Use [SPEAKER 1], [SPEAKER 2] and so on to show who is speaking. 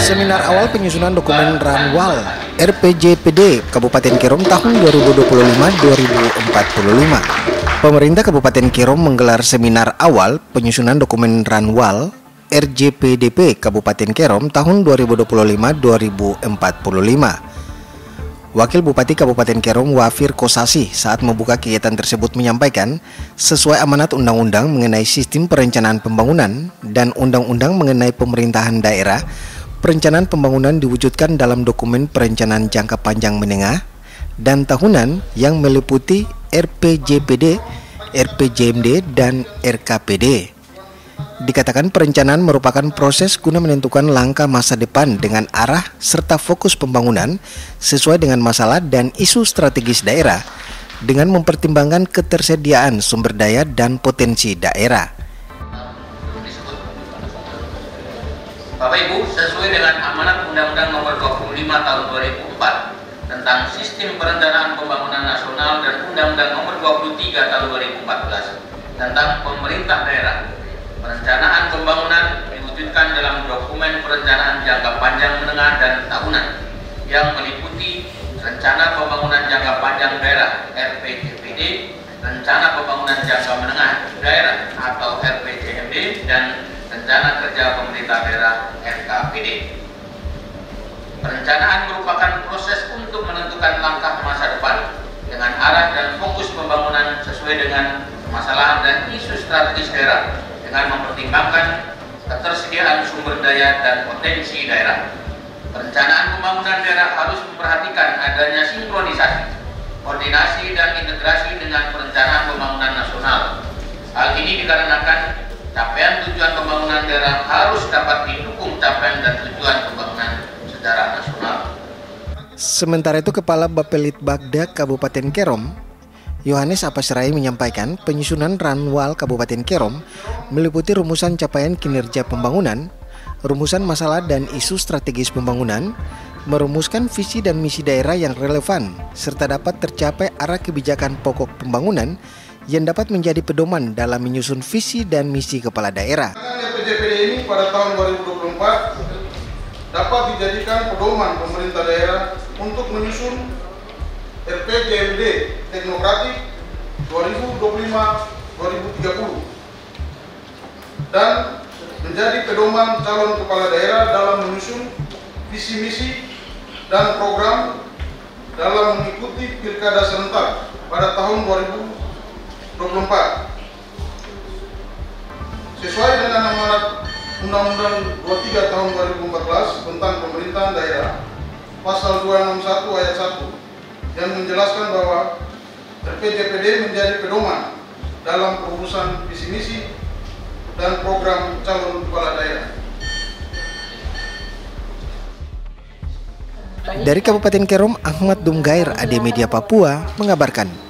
[SPEAKER 1] Seminar awal penyusunan dokumen Ranwal RPJPD Kabupaten Kerom tahun 2025-2045. Pemerintah Kabupaten Kerom menggelar seminar awal penyusunan dokumen Ranwal RJPDP Kabupaten Kerom tahun 2025-2045. Wakil Bupati Kabupaten Kerom Wafir Kosasi saat membuka kegiatan tersebut menyampaikan, sesuai amanat undang-undang mengenai sistem perencanaan pembangunan dan undang-undang mengenai pemerintahan daerah, perencanaan pembangunan diwujudkan dalam dokumen perencanaan jangka panjang menengah dan tahunan yang meliputi RPJPD, RPJMD, dan RKPD. Dikatakan perencanaan merupakan proses guna menentukan langkah masa depan dengan arah serta fokus pembangunan sesuai dengan masalah dan isu strategis daerah dengan mempertimbangkan ketersediaan sumber daya dan potensi daerah.
[SPEAKER 2] Bapak Ibu, sesuai dengan amanat Undang-Undang Nomor 25 Tahun 2004 tentang Sistem Perencanaan Pembangunan Nasional dan Undang-Undang Nomor 23 Tahun 2014 tentang Pemerintah Daerah, perencanaan pembangunan diwujudkan dalam dokumen perencanaan jangka panjang menengah dan tahunan yang meliputi rencana pembangunan jangka panjang daerah RPJPD, rencana pembangunan jangka menengah daerah atau RPJMD, dan rencana kerja pemerintah daerah RKPD. Perencanaan merupakan proses untuk menentukan langkah masa depan dengan arah dan fokus pembangunan sesuai dengan permasalahan dan isu strategis daerah dengan mempertimbangkan ketersediaan sumber daya dan potensi daerah. Perencanaan pembangunan daerah harus memperhatikan adanya sinkronisasi, koordinasi, dan integrasi dengan perencanaan pembangunan nasional. Hal ini dikarenakan capaian tujuan pembangunan daerah harus dapat didukung capaian dan tujuan pembangunan secara nasional.
[SPEAKER 1] Sementara itu, Kepala Bapelitbagda Kabupaten Kerom, Yohanes Apasrai, menyampaikan penyusunan Ranwal Kabupaten Kerom meliputi rumusan capaian kinerja pembangunan, rumusan masalah dan isu strategis pembangunan, merumuskan visi dan misi daerah yang relevan, serta dapat tercapai arah kebijakan pokok pembangunan yang dapat menjadi pedoman dalam menyusun visi dan misi kepala daerah.
[SPEAKER 3] RPJPD ini pada tahun 2024 dapat dijadikan pedoman pemerintah daerah untuk menyusun RPJMD teknokratik 2025-2030 dan menjadi pedoman calon kepala daerah dalam menyusun visi misi dan program dalam mengikuti pilkada serentak pada tahun 2024. Sesuai dengan amanat Undang-Undang 23 tahun 2014 tentang pemerintahan daerah, pasal 261 ayat 1 yang menjelaskan bahwa RPJPD menjadi pedoman dalam perumusan visi misi dan program calon kepala daerah.
[SPEAKER 1] Dari Kabupaten Kerom, Ahmad Dumgair, AD Media Papua, mengabarkan.